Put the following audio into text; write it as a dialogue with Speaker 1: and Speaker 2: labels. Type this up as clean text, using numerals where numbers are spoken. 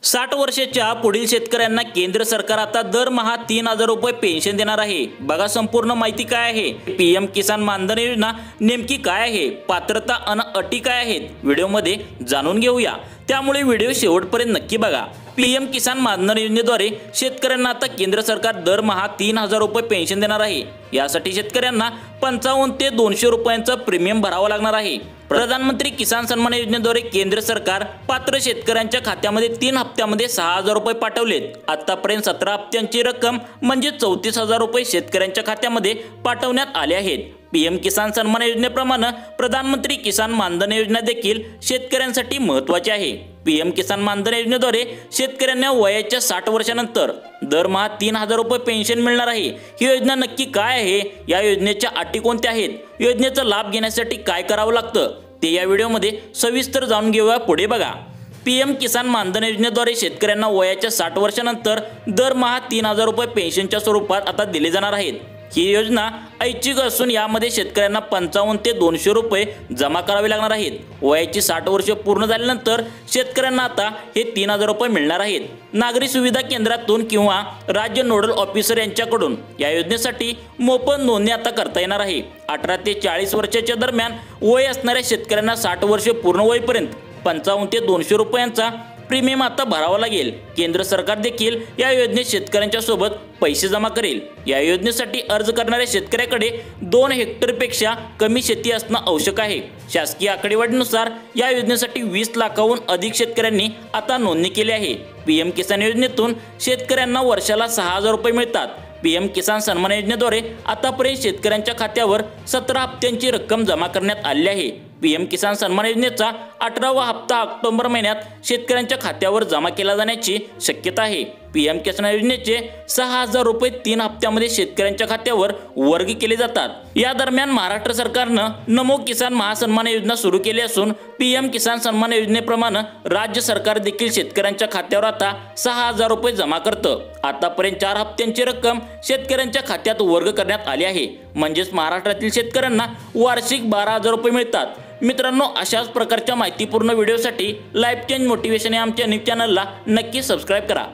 Speaker 1: 60 वर्षाच्या पुढील शेतकऱ्यांना केंद्र सरकार आता दरमहा 3000 रुपये पेन्शन देणार आहे। बघा संपूर्ण माहिती काय आहे। पीएम किसान मानधन योजना नेमकी काय आहे, पात्रता आणि अटी काय आहेत, व्हिडिओमध्ये जाणून घेऊया। त्यामुळे व्हिडिओ शेवटपर्यंत नक्की बघा। पीएम किसान मानधन योजनेद्वारे शेतकऱ्यांना आता केंद्र सरकार दरमहा 3000 रुपये पेन्शन देणार आहे। यासाठी शेतकऱ्यांना 55 ते 200 रुपयांचा प्रीमियम भरावा लागणार आहे। प्रधानमंत्री किसान सन्मान योजनेद्वारे केंद्र सरकार पात्र शेतकऱ्यांच्या खात्यामध्ये 3 हप्त्यामध्ये 6000 रुपये पाठवलेत। आतापर्यंत 17 हप्त्यांची रक्कम म्हणजे 34000 रुपये शेतकऱ्यांच्या खात्यामध्ये पाठवण्यात आले आहेत। पीएम किसान सन्मान योजनेप्रमाणे प्रधानमंत्री किसान मानधन योजना देखील शेतकऱ्यांसाठी महत्त्वाची आहे। पीएम किसान मानधन योजनेद्वारे शेतकऱ्यांना वयाच्या 60 वर्षानंतर दरमहा 3000 रुपये पेन्शन मिळणार आहे। ही योजना नक्की काय आहे, या योजनेच्या अटी कोणत्या आहेत, योजनेचा लाभ घेण्यासाठी काय करावं लागतं ते या व्हिडिओमध्ये सविस्तर जाणून घेऊया। पुढे बघा। पीएम किसान मानधन योजनेद्वारे शेतकऱ्यांना वयाच्या 60 वर्षानंतर दरमहा 3000 रुपये पेन्शनच्या स्वरूपात आता दिले जाणार आहेत। ही योजना ऐच्छिक असून यामध्ये शेतकऱ्यांना 55 ते 200 रुपये जमा करावे लागणार आहेत। वयाची 60 वर्षे पूर्ण झाल्यानंतर शेतकऱ्यांना आता हे 3000 रुपये मिळणार आहेत। नागरी सुविधा केंद्रातून किंवा राज्य नोडल ऑफिसर यांच्याकडून या योजनेसाठी मोफत नोंदणी आता करता येणार आहे। 18 ते 40 वर्षाच्या दरम्यान वय असणाऱ्या शेतकऱ्यांना 60 वर्षे पूर्ण होईपर्यंत 55 ते 200 रुपयांचा प्रीमियम आता भरावा लागेल। केंद्र सरकार देखील या योजनेत शेतकऱ्यांच्या सोबत पैसे जमा करेल। या योजनेसाठी अर्ज करणाऱ्या शेतकऱ्याकडे 2 हेक्टरपेक्षा कमी शेती असणं आवश्यक आहे। शासकीय आकडेवारीनुसार या योजनेसाठी 20 लाखाहून अधिक शेतकऱ्यांनी आता नोंदणी केली आहे। पीएम किसान योजनेतून शेतकऱ्यांना वर्षाला 6000 रुपये मिळतात। पीएम किसान सन्मान योजनेद्वारे आतापर्यंत शेतकऱ्यांच्या खात्यावर 17 हप्त्यांची रक्कम जमा करण्यात आली आहे। पीएम किसान सन्मान योजनेचा 18वा हप्ता ऑक्टोबर महिन्यात शेतकऱ्यांच्या खात्यावर जमा केला जाण्याची शक्यता आहे। पीएम किसान योजनेचे 6000 रुपये 3 हप्त्यामध्ये शेतकऱ्यांच्या खात्यावर वर्ग केले जातात। या दरम्यान महाराष्ट्र सरकारनं नमो किसान महासन्मान योजना सुरू केली असून पीएम किसान सन्मान योजनेप्रमाणे राज्य सरकार देखील शेतकऱ्यांच्या खात्यावर आता 6000 रुपये जमा करतं। आतापर्यंत 4 हप्त्यांची रक्कम शेतकऱ्यांच्या खात्यात वर्ग करण्यात आली आहे। म्हणजेच महाराष्ट्रातील शेतकऱ्यांना वार्षिक 12000 रुपये मिळतात। मित्रांनो, अशाच प्रकारच्या माहितीपूर्ण व्हिडिओसाठी लाईफ चेंज मोटिवेशन या आमच्या न्यूज चॅनलला नक्की सबस्क्राईब करा।